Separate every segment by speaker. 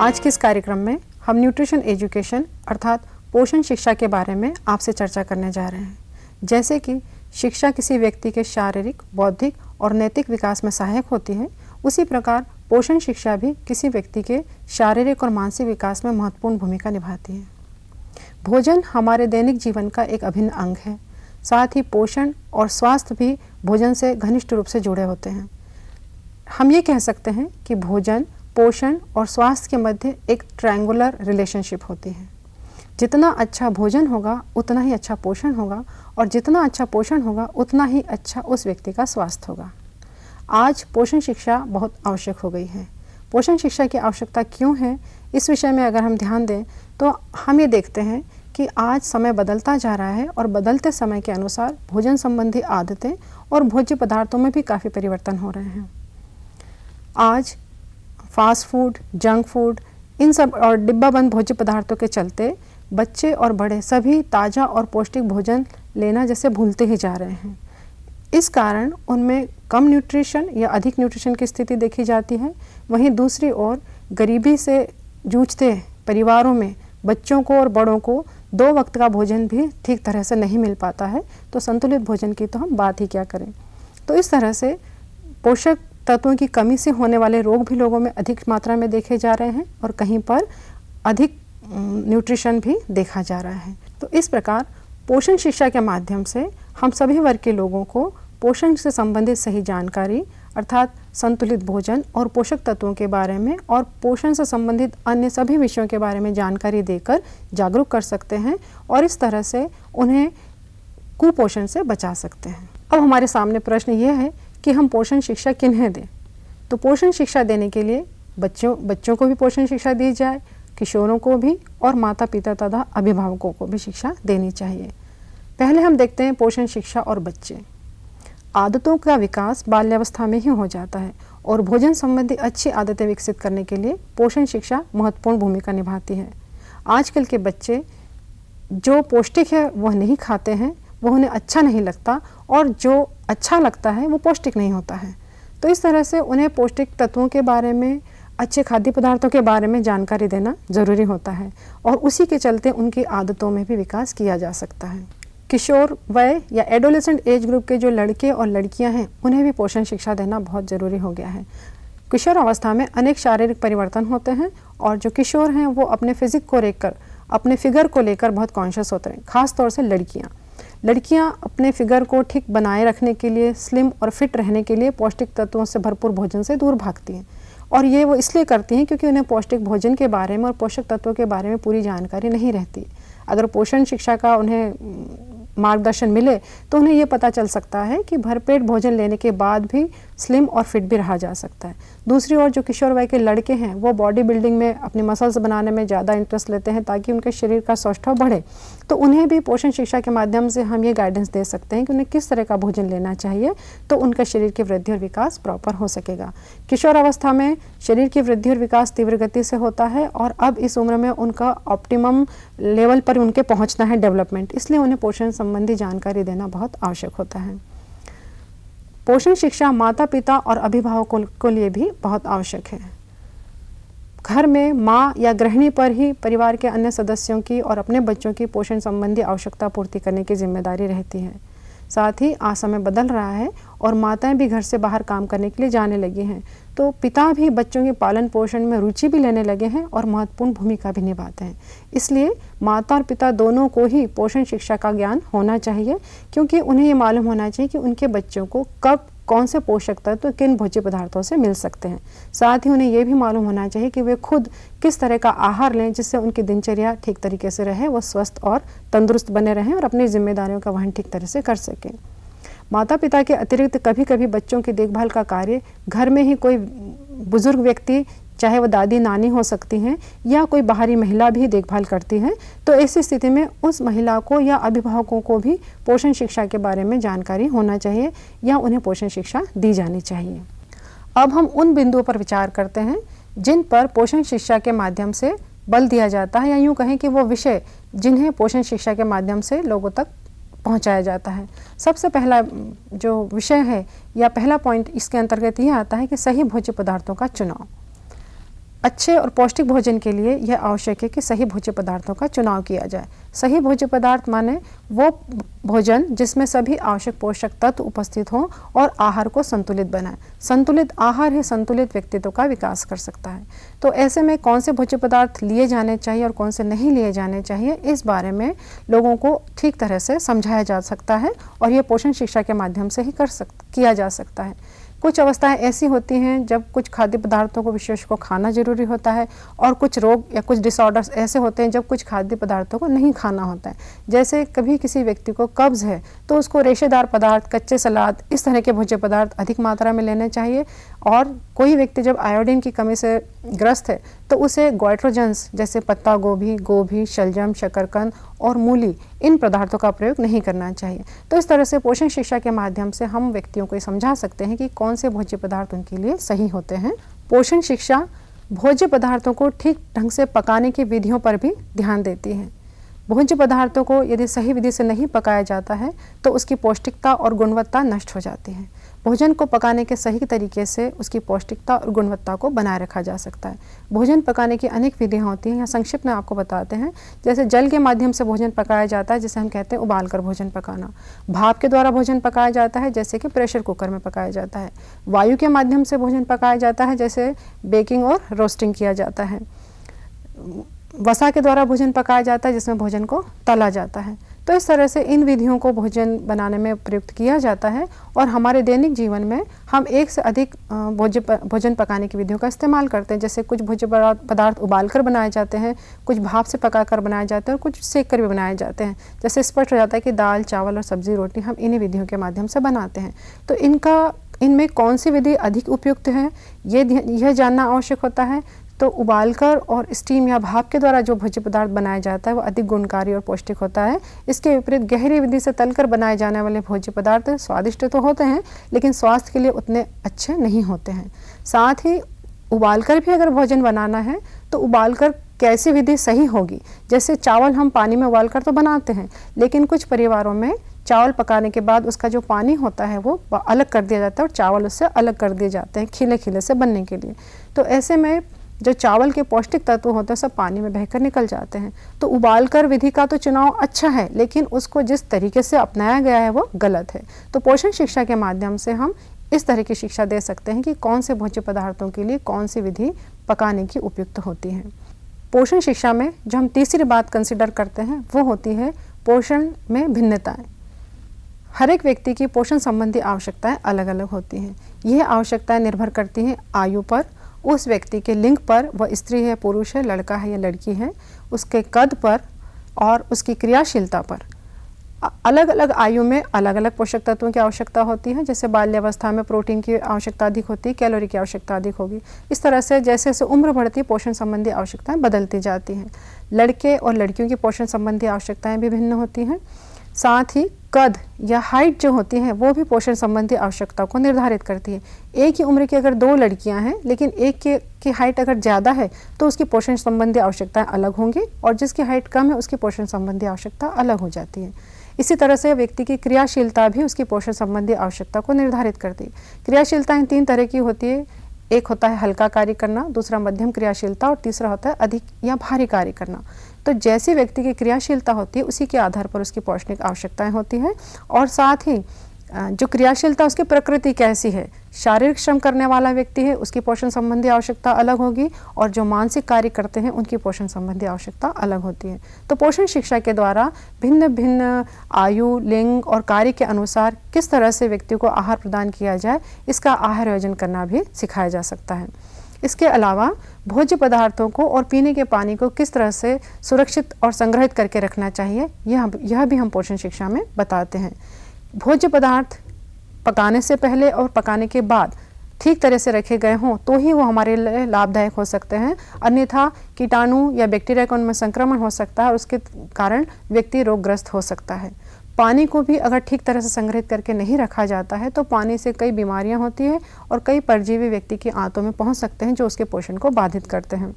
Speaker 1: आज के इस कार्यक्रम में हम न्यूट्रिशन एजुकेशन अर्थात पोषण शिक्षा के बारे में आपसे चर्चा करने जा रहे हैं। जैसे कि शिक्षा किसी व्यक्ति के शारीरिक, बौद्धिक और नैतिक विकास में सहायक होती है, उसी प्रकार पोषण शिक्षा भी किसी व्यक्ति के शारीरिक और मानसिक विकास में महत्वपूर्ण भूमिका निभाती है। भोजन हमारे दैनिक जीवन का एक अभिन्न अंग है। साथ ही पोषण और स्वास्थ्य भी भोजन से घनिष्ठ रूप से जुड़े होते हैं। हम ये कह सकते हैं कि भोजन, पोषण और स्वास्थ्य के मध्य एक ट्रायंगुलर रिलेशनशिप होती है। जितना अच्छा भोजन होगा उतना ही अच्छा पोषण होगा, और जितना अच्छा पोषण होगा उतना ही अच्छा उस व्यक्ति का स्वास्थ्य होगा। आज पोषण शिक्षा बहुत आवश्यक हो गई है। पोषण शिक्षा की आवश्यकता क्यों है, इस विषय में अगर हम ध्यान दें तो हम ये देखते हैं कि आज समय बदलता जा रहा है और बदलते समय के अनुसार भोजन संबंधी आदतें और भोज्य पदार्थों में भी काफ़ी परिवर्तन हो रहे हैं। आज फास्ट फूड, जंक फूड, इन सब और डिब्बाबंद भोज्य पदार्थों के चलते बच्चे और बड़े सभी ताज़ा और पौष्टिक भोजन लेना जैसे भूलते ही जा रहे हैं। इस कारण उनमें कम न्यूट्रिशन या अधिक न्यूट्रिशन की स्थिति देखी जाती है। वहीं दूसरी ओर गरीबी से जूझते परिवारों में बच्चों को और बड़ों को 2 वक्त का भोजन भी ठीक तरह से नहीं मिल पाता है, तो संतुलित भोजन की तो हम बात ही क्या करें। तो इस तरह से पोषक तत्वों की कमी से होने वाले रोग भी लोगों में अधिक मात्रा में देखे जा रहे हैं और कहीं पर अधिक न्यूट्रिशन भी देखा जा रहा है। तो इस प्रकार पोषण शिक्षा के माध्यम से हम सभी वर्ग के लोगों को पोषण से संबंधित सही जानकारी अर्थात संतुलित भोजन और पोषक तत्वों के बारे में और पोषण से संबंधित अन्य सभी विषयों के बारे में जानकारी देकर जागरूक कर सकते हैं और इस तरह से उन्हें कुपोषण से बचा सकते हैं। अब हमारे सामने प्रश्न ये है कि हम पोषण शिक्षा किन्हें दें। तो पोषण शिक्षा देने के लिए बच्चों को भी पोषण शिक्षा दी जाए, किशोरों को भी और माता पिता तथा अभिभावकों को भी शिक्षा देनी चाहिए। पहले हम देखते हैं पोषण शिक्षा और बच्चे। आदतों का विकास बाल्यावस्था में ही हो जाता है और भोजन संबंधी अच्छी आदतें विकसित करने के लिए पोषण शिक्षा महत्वपूर्ण भूमिका निभाती है। आजकल के बच्चे जो पौष्टिक है वह नहीं खाते हैं, वो उन्हें अच्छा नहीं लगता, और जो अच्छा लगता है वो पौष्टिक नहीं होता है। तो इस तरह से उन्हें पौष्टिक तत्वों के बारे में, अच्छे खाद्य पदार्थों के बारे में जानकारी देना ज़रूरी होता है और उसी के चलते उनकी आदतों में भी विकास किया जा सकता है। किशोर वय या एडोलेसेंट एज ग्रुप के जो लड़के और लड़कियां हैं उन्हें भी पोषण शिक्षा देना बहुत ज़रूरी हो गया है। किशोर अवस्था में अनेक शारीरिक परिवर्तन होते हैं और जो किशोर हैं वो अपने फिगर को लेकर बहुत कॉन्शियस होते हैं। ख़ास तौर से लड़कियां अपने फिगर को ठीक बनाए रखने के लिए, स्लिम और फिट रहने के लिए पौष्टिक तत्वों से भरपूर भोजन से दूर भागती हैं और ये वो इसलिए करती हैं क्योंकि उन्हें पौष्टिक भोजन के बारे में और पोषक तत्वों के बारे में पूरी जानकारी नहीं रहती। अगर पोषण शिक्षा का उन्हें मार्गदर्शन मिले तो उन्हें ये पता चल सकता है कि भरपेट भोजन लेने के बाद भी स्लिम और फिट भी रहा जा सकता है। दूसरी ओर जो किशोर वय के लड़के हैं वो बॉडी बिल्डिंग में, अपनी मसल्स बनाने में ज़्यादा इंटरेस्ट लेते हैं ताकि उनके शरीर का सौष्ठव बढ़े। तो उन्हें भी पोषण शिक्षा के माध्यम से हम ये गाइडेंस दे सकते हैं कि उन्हें किस तरह का भोजन लेना चाहिए तो उनका शरीर की वृद्धि और विकास प्रॉपर हो सकेगा। किशोर अवस्था में शरीर की वृद्धि और विकास तीव्र गति से होता है और अब इस उम्र में उनका ऑप्टिमम लेवल पर उनके पहुंचना है डेवलपमेंट, इसलिए उन्हें पोषण संबंधी जानकारी देना बहुत आवश्यक होता है। पोषण शिक्षा माता पिता और अभिभावकों के लिए भी बहुत आवश्यक है। घर में माँ या गृहिणी पर ही परिवार के अन्य सदस्यों की और अपने बच्चों की पोषण संबंधी आवश्यकता पूर्ति करने की जिम्मेदारी रहती है। साथ ही आज समय बदल रहा है और माताएं भी घर से बाहर काम करने के लिए जाने लगी हैं, तो पिता भी बच्चों के पालन पोषण में रुचि भी लेने लगे हैं और महत्वपूर्ण भूमिका भी निभाते हैं। इसलिए माता और पिता दोनों को ही पोषण शिक्षा का ज्ञान होना चाहिए, क्योंकि उन्हें ये मालूम होना चाहिए कि उनके बच्चों को कब कौन से पोषक तत्व किन भोज्य पदार्थों से मिल सकते हैं। साथ ही उन्हें ये भी मालूम होना चाहिए कि वे खुद किस तरह का आहार लें जिससे उनकी दिनचर्या ठीक तरीके से रहे, वो स्वस्थ और तंदुरुस्त बने रहें और अपनी जिम्मेदारियों का वहन ठीक तरह से कर सकें। माता पिता के अतिरिक्त कभी कभी बच्चों की देखभाल का कार्य घर में ही कोई बुजुर्ग व्यक्ति, चाहे वो दादी नानी हो सकती हैं या कोई बाहरी महिला भी देखभाल करती है, तो ऐसी स्थिति में उस महिला को या अभिभावकों को भी पोषण शिक्षा के बारे में जानकारी होना चाहिए या उन्हें पोषण शिक्षा दी जानी चाहिए। अब हम उन बिंदुओं पर विचार करते हैं जिन पर पोषण शिक्षा के माध्यम से बल दिया जाता है, या यूँ कहें कि वो विषय जिन्हें पोषण शिक्षा के माध्यम से लोगों तक पहुंचाया जाता है। सबसे पहला जो विषय है या पहला पॉइंट इसके अंतर्गत ये आता है कि सही भोज्य पदार्थों का चुनाव। अच्छे और पौष्टिक भोजन के लिए यह आवश्यक है कि सही भोज्य पदार्थों का चुनाव किया जाए। सही भोज्य पदार्थ माने वो भोजन जिसमें सभी आवश्यक पोषक तत्व उपस्थित हों और आहार को संतुलित बनाए। संतुलित आहार ही संतुलित व्यक्तित्व का विकास कर सकता है। तो ऐसे में कौन से भोज्य पदार्थ लिए जाने चाहिए और कौन से नहीं लिए जाने चाहिए, इस बारे में लोगों को ठीक तरह से समझाया जा सकता है और ये पोषण शिक्षा के माध्यम से ही किया जा सकता है। कुछ अवस्थाएं ऐसी होती हैं जब कुछ खाद्य पदार्थों को विशेष को खाना जरूरी होता है और कुछ रोग या कुछ डिसऑर्डर्स ऐसे होते हैं जब कुछ खाद्य पदार्थों को नहीं खाना होता है। जैसे कभी किसी व्यक्ति को कब्ज़ है तो उसको रेशेदार पदार्थ, कच्चे सलाद, इस तरह के भोज्य पदार्थ अधिक मात्रा में लेने चाहिए। और कोई व्यक्ति जब आयोडीन की कमी से ग्रस्त है तो उसे गोइट्रोजन्स जैसे पत्ता गोभी, शलजम, शकरकंद और मूली, इन पदार्थों का प्रयोग नहीं करना चाहिए। तो इस तरह से पोषण शिक्षा के माध्यम से हम व्यक्तियों को समझा सकते हैं कि कौन से भोज्य पदार्थ उनके लिए सही होते हैं। पोषण शिक्षा भोज्य पदार्थों को ठीक ढंग से पकाने की विधियों पर भी ध्यान देती है। भोज्य पदार्थों को यदि सही विधि से नहीं पकाया जाता है तो उसकी पौष्टिकता और गुणवत्ता नष्ट हो जाती है। भोजन को पकाने के सही तरीके से उसकी पौष्टिकता और गुणवत्ता को बनाए रखा जा सकता है। भोजन पकाने की अनेक विधियां होती हैं, यहाँ संक्षिप्त में आपको बताते हैं। जैसे जल के माध्यम से भोजन पकाया जाता है, जिसे हम कहते हैं उबाल कर भोजन पकाना। भाप के द्वारा भोजन पकाया जाता है, जैसे कि प्रेशर कुकर में पकाया जाता है। वायु के माध्यम से भोजन पकाया जाता है, जैसे बेकिंग और रोस्टिंग किया जाता है। वसा के द्वारा भोजन पकाया जाता है, जिसमें भोजन को तला जाता है। तो इस तरह से इन विधियों को भोजन बनाने में प्रयुक्त किया जाता है और हमारे दैनिक जीवन में हम एक से अधिक भोजन पकाने की विधियों का इस्तेमाल करते हैं। जैसे कुछ भोज्य पदार्थ उबाल कर बनाए जाते हैं, कुछ भाप से पका कर बनाए जाते हैं और कुछ सेक कर भी बनाए जाते हैं। जैसे स्पष्ट हो जाता है कि दाल, चावल और सब्जी, रोटी हम इन्हीं विधियों के माध्यम से बनाते हैं। तो इनमें कौन सी विधि अधिक उपयुक्त है, यह जानना आवश्यक होता है। तो उबालकर और स्टीम या भाप के द्वारा जो भोज्य पदार्थ बनाया जाता है वो अधिक गुणकारी और पौष्टिक होता है। इसके विपरीत गहरी विधि से तलकर बनाए जाने वाले भोज्य पदार्थ स्वादिष्ट तो होते हैं लेकिन स्वास्थ्य के लिए उतने अच्छे नहीं होते हैं। साथ ही उबालकर भी अगर भोजन बनाना है तो उबालकर कैसी विधि सही होगी। जैसे चावल हम पानी में उबालकर तो बनाते हैं, लेकिन कुछ परिवारों में चावल पकाने के बाद उसका जो पानी होता है वो अलग कर दिया जाता है और चावल उससे अलग कर दिए जाते हैं खिले खिले से बनने के लिए। तो ऐसे में जो चावल के पौष्टिक तत्व होते हैं सब पानी में बहकर निकल जाते हैं। तो उबालकर विधि का तो चुनाव अच्छा है, लेकिन उसको जिस तरीके से अपनाया गया है वो गलत है। तो पोषण शिक्षा के माध्यम से हम इस तरह की शिक्षा दे सकते हैं कि कौन से भोज्य पदार्थों के लिए कौन सी विधि पकाने की उपयुक्त होती है। पोषण शिक्षा में जो हम तीसरी बात कंसिडर करते हैं वो होती है पोषण में भिन्नताएं। हर एक व्यक्ति की पोषण संबंधी आवश्यकताएं अलग अलग होती हैं। यह आवश्यकताएं निर्भर करती हैं आयु पर, उस व्यक्ति के लिंग पर, वह स्त्री है, पुरुष है, लड़का है या लड़की है, उसके कद पर और उसकी क्रियाशीलता पर। अलग अलग आयु में अलग अलग पोषक तत्वों की आवश्यकता होती है। जैसे बाल्यावस्था में प्रोटीन की आवश्यकता अधिक होती है, कैलोरी की आवश्यकता अधिक होगी। इस तरह से जैसे जैसे उम्र बढ़ती है पोषण संबंधी आवश्यकताएं बदलती जाती हैं। लड़के और लड़कियों की पोषण संबंधी आवश्यकताएं भी भिन्न होती हैं। साथ ही कद या हाइट जो होती है वो भी पोषण संबंधी आवश्यकता को निर्धारित करती है। एक ही उम्र की अगर दो लड़कियां हैं लेकिन एक की हाइट अगर ज़्यादा है तो उसकी पोषण संबंधी आवश्यकताएं अलग होंगी और जिसकी हाइट कम है उसकी पोषण संबंधी आवश्यकता अलग हो जाती है। इसी तरह से व्यक्ति की क्रियाशीलता भी उसकी पोषण संबंधी आवश्यकता को निर्धारित करती है। क्रियाशीलताएं तीन तरह की होती है। एक होता है हल्का कार्य करना, दूसरा मध्यम क्रियाशीलता और तीसरा होता है अधिक या भारी कार्य करना। तो जैसी व्यक्ति की क्रियाशीलता होती है उसी के आधार पर उसकी पौष्टिक आवश्यकताएं होती हैं। और साथ ही जो क्रियाशीलता उसकी प्रकृति कैसी है, शारीरिक श्रम करने वाला व्यक्ति है उसकी पोषण संबंधी आवश्यकता अलग होगी और जो मानसिक कार्य करते हैं उनकी पोषण संबंधी आवश्यकता अलग होती है। तो पोषण शिक्षा के द्वारा भिन्न भिन्न आयु, लिंग और कार्य के अनुसार किस तरह से व्यक्ति को आहार प्रदान किया जाए इसका आहार आयोजन करना भी सिखाया जा सकता है। इसके अलावा भोज्य पदार्थों को और पीने के पानी को किस तरह से सुरक्षित और संग्रहित करके रखना चाहिए यह भी हम पोषण शिक्षा में बताते हैं। भोज्य पदार्थ पकाने से पहले और पकाने के बाद ठीक तरह से रखे गए हों तो ही वो हमारे लिए लाभदायक हो सकते हैं, अन्यथा कीटाणु या बैक्टीरिया का उनमें संक्रमण हो सकता है और उसके कारण व्यक्ति रोगग्रस्त हो सकता है। पानी को भी अगर ठीक तरह से संग्रहित करके नहीं रखा जाता है तो पानी से कई बीमारियां होती हैं और कई परजीवी व्यक्ति की आंतों में पहुंच सकते हैं जो उसके पोषण को बाधित करते हैं।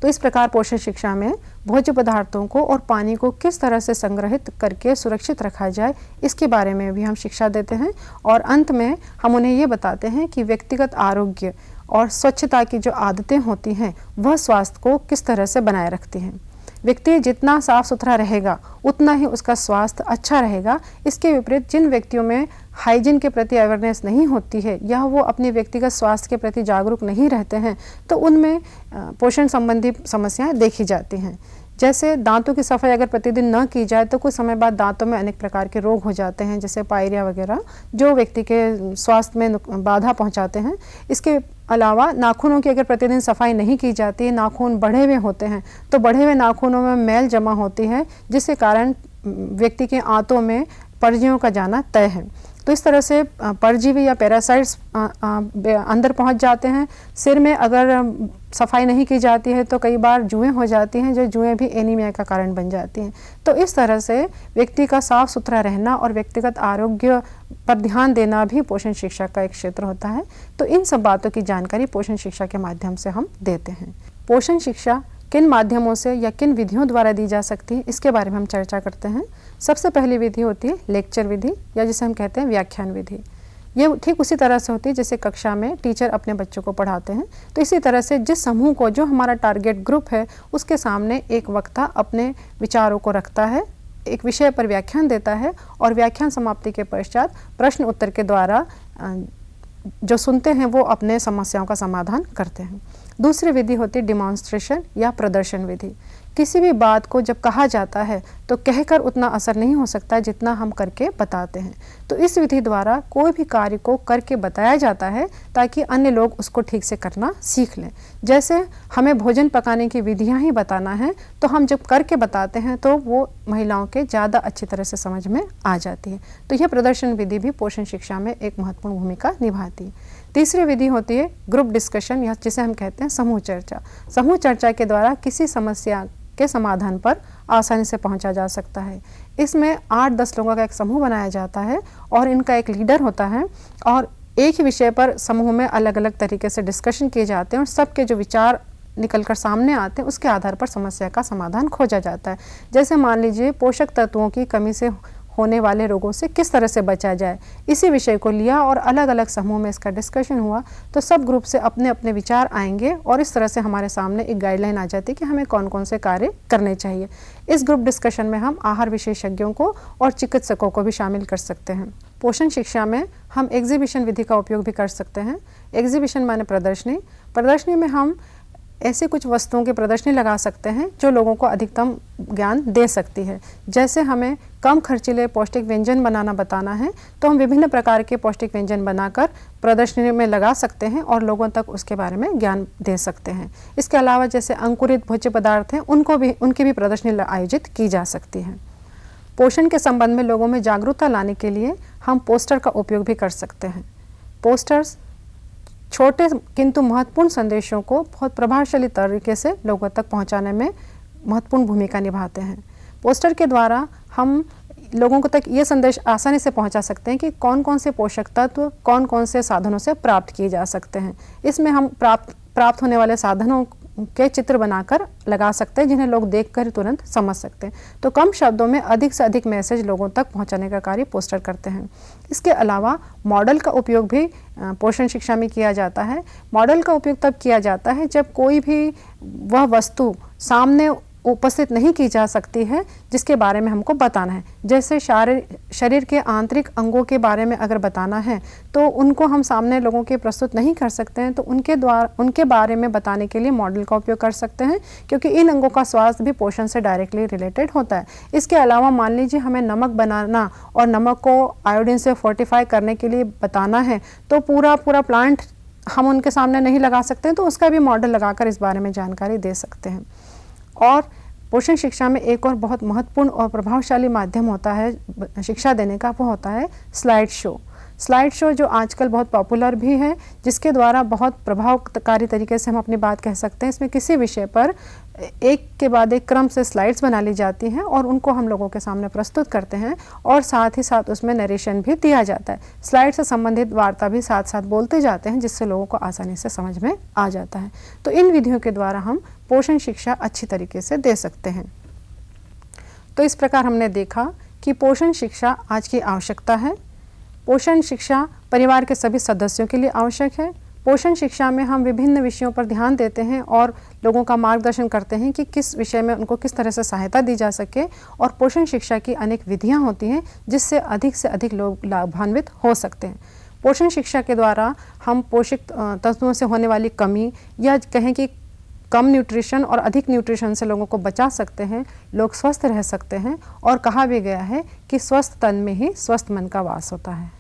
Speaker 1: तो इस प्रकार पोषण शिक्षा में भोज्य पदार्थों को और पानी को किस तरह से संग्रहित करके सुरक्षित रखा जाए इसके बारे में भी हम शिक्षा देते हैं और अंत में हम उन्हें ये बताते हैं कि व्यक्तिगत आरोग्य और स्वच्छता की जो आदतें होती हैं वह स्वास्थ्य को किस तरह से बनाए रखती हैं। व्यक्ति जितना साफ सुथरा रहेगा उतना ही उसका स्वास्थ्य अच्छा रहेगा। इसके विपरीत जिन व्यक्तियों में हाइजीन के प्रति अवेयरनेस नहीं होती है या वो अपने व्यक्तिगत स्वास्थ्य के प्रति जागरूक नहीं रहते हैं तो उनमें पोषण संबंधी समस्याएं देखी जाती हैं। जैसे दांतों की सफाई अगर प्रतिदिन न की जाए तो कुछ समय बाद दांतों में अनेक प्रकार के रोग हो जाते हैं, जैसे पायरिया वगैरह, जो व्यक्ति के स्वास्थ्य में बाधा पहुंचाते हैं। इसके अलावा नाखूनों की अगर प्रतिदिन सफाई नहीं की जाती है, नाखून बढ़े हुए होते हैं तो बढ़े हुए नाखूनों में मैल जमा होती है, जिसके कारण व्यक्ति के आंतों में परजीवियों का जाना तय है। तो इस तरह से परजीवी या पैरासाइट्स अंदर पहुंच जाते हैं। सिर में अगर सफाई नहीं की जाती है तो कई बार जुएं हो जाती हैं, जो जुएं भी एनीमिया का कारण बन जाती हैं। तो इस तरह से व्यक्ति का साफ सुथरा रहना और व्यक्तिगत आरोग्य पर ध्यान देना भी पोषण शिक्षा का एक क्षेत्र होता है। तो इन सब बातों की जानकारी पोषण शिक्षा के माध्यम से हम देते हैं। पोषण शिक्षा किन माध्यमों से या किन विधियों द्वारा दी जा सकती है, इसके बारे में हम चर्चा करते हैं। सबसे पहली विधि होती है लेक्चर विधि, या जिसे हम कहते हैं व्याख्यान विधि। ये ठीक उसी तरह से होती है जैसे कक्षा में टीचर अपने बच्चों को पढ़ाते हैं। तो इसी तरह से जिस समूह को, जो हमारा टारगेट ग्रुप है, उसके सामने एक वक्ता अपने विचारों को रखता है, एक विषय पर व्याख्यान देता है और व्याख्यान समाप्ति के पश्चात प्रश्न उत्तर के द्वारा जो सुनते हैं वो अपने समस्याओं का समाधान करते हैं। दूसरी विधि होती है डिमॉन्स्ट्रेशन या प्रदर्शन विधि। किसी भी बात को जब कहा जाता है तो कहकर उतना असर नहीं हो सकता जितना हम करके बताते हैं। तो इस विधि द्वारा कोई भी कार्य को करके बताया जाता है ताकि अन्य लोग उसको ठीक से करना सीख लें। जैसे हमें भोजन पकाने की विधियां ही बताना है तो हम जब करके बताते हैं तो वो महिलाओं के ज़्यादा अच्छी तरह से समझ में आ जाती है। तो यह प्रदर्शन विधि भी पोषण शिक्षा में एक महत्वपूर्ण भूमिका निभाती है। तीसरी विधि होती है ग्रुप डिस्कशन, या जिसे हम कहते हैं समूह चर्चा। समूह चर्चा के द्वारा किसी समस्या के समाधान पर आसानी से पहुंचा जा सकता है। इसमें 8-10 लोगों का एक समूह बनाया जाता है और इनका एक लीडर होता है और एक ही विषय पर समूह में अलग अलग तरीके से डिस्कशन किए जाते हैं और सबके जो विचार निकल कर सामने आते हैं उसके आधार पर समस्या का समाधान खोजा जाता है। जैसे मान लीजिए पोषक तत्वों की कमी से होने वाले रोगों से किस तरह से बचा जाए, इसी विषय को लिया और अलग अलग समूह में इसका डिस्कशन हुआ। तो सब ग्रुप से अपने अपने विचार आएंगे और इस तरह से हमारे सामने एक गाइडलाइन आ जाती है कि हमें कौन कौन से कार्य करने चाहिए। इस ग्रुप डिस्कशन में हम आहार विशेषज्ञों को और चिकित्सकों को भी शामिल कर सकते हैं। पोषण शिक्षा में हम एग्जीबिशन विधि का उपयोग भी कर सकते हैं। एग्जीबिशन माने प्रदर्शनी। प्रदर्शनी में हम ऐसे कुछ वस्तुओं की प्रदर्शनी लगा सकते हैं जो लोगों को अधिकतम ज्ञान दे सकती है। जैसे हमें कम खर्चीले पौष्टिक व्यंजन बनाना बताना है तो हम विभिन्न प्रकार के पौष्टिक व्यंजन बनाकर प्रदर्शनी में लगा सकते हैं और लोगों तक उसके बारे में ज्ञान दे सकते हैं। इसके अलावा जैसे अंकुरित भोज्य पदार्थ हैं उनकी भी प्रदर्शनी आयोजित की जा सकती है। पोषण के संबंध में लोगों में जागरूकता लाने के लिए हम पोस्टर का उपयोग भी कर सकते हैं। पोस्टर्स छोटे किंतु महत्वपूर्ण संदेशों को बहुत प्रभावशाली तरीके से लोगों तक पहुंचाने में महत्वपूर्ण भूमिका निभाते हैं। पोस्टर के द्वारा हम लोगों को तक ये संदेश आसानी से पहुंचा सकते हैं कि कौन कौन से पोषक तत्व कौन कौन से साधनों से प्राप्त किए जा सकते हैं। इसमें हम प्राप्त होने वाले साधनों के चित्र बनाकर लगा सकते हैं जिन्हें लोग देखकर तुरंत समझ सकते हैं। तो कम शब्दों में अधिक से अधिक मैसेज लोगों तक पहुंचाने का कार्य पोस्टर करते हैं। इसके अलावा मॉडल का उपयोग भी पोषण शिक्षा में किया जाता है। मॉडल का उपयोग तब किया जाता है जब कोई भी वह वस्तु सामने उपस्थित नहीं की जा सकती है जिसके बारे में हमको बताना है। जैसे शरीर के आंतरिक अंगों के बारे में अगर बताना है तो उनको हम सामने लोगों के प्रस्तुत नहीं कर सकते हैं, तो उनके बारे में बताने के लिए मॉडल का उपयोग कर सकते हैं, क्योंकि इन अंगों का स्वास्थ्य भी पोषण से डायरेक्टली रिलेटेड होता है। इसके अलावा मान लीजिए हमें नमक बनाना और नमक को आयोडीन से फोर्टिफाई करने के लिए बताना है, तो पूरा प्लांट हम उनके सामने नहीं लगा सकते हैं, तो उसका भी मॉडल लगाकर इस बारे में जानकारी दे सकते हैं। और पोषण शिक्षा में एक और बहुत महत्वपूर्ण और प्रभावशाली माध्यम होता है शिक्षा देने का, वो होता है स्लाइड शो। स्लाइड शो जो आजकल बहुत पॉपुलर भी है, जिसके द्वारा बहुत प्रभावकारी तरीके से हम अपनी बात कह सकते हैं। इसमें किसी विषय पर एक के बाद एक क्रम से स्लाइड्स बना ली जाती हैं और उनको हम लोगों के सामने प्रस्तुत करते हैं और साथ ही साथ उसमें नरेशन भी दिया जाता है। स्लाइड से संबंधित वार्ता भी साथ साथ बोलते जाते हैं, जिससे लोगों को आसानी से समझ में आ जाता है। तो इन विधियों के द्वारा हम पोषण शिक्षा अच्छी तरीके से दे सकते हैं। तो इस प्रकार हमने देखा कि पोषण शिक्षा आज की आवश्यकता है। पोषण शिक्षा परिवार के सभी सदस्यों के लिए आवश्यक है। पोषण शिक्षा में हम विभिन्न विषयों पर ध्यान देते हैं और लोगों का मार्गदर्शन करते हैं कि किस विषय में उनको किस तरह से सहायता दी जा सके। और पोषण शिक्षा की अनेक विधियां होती हैं जिससे अधिक लोग लाभान्वित हो सकते हैं। पोषण शिक्षा के द्वारा हम पोषक तत्वों से होने वाली कमी या कहें कि कम न्यूट्रिशन और अधिक न्यूट्रिशन से लोगों को बचा सकते हैं, लोग स्वस्थ रह सकते हैं। और कहा भी गया है कि स्वस्थ तन में ही स्वस्थ मन का वास होता है।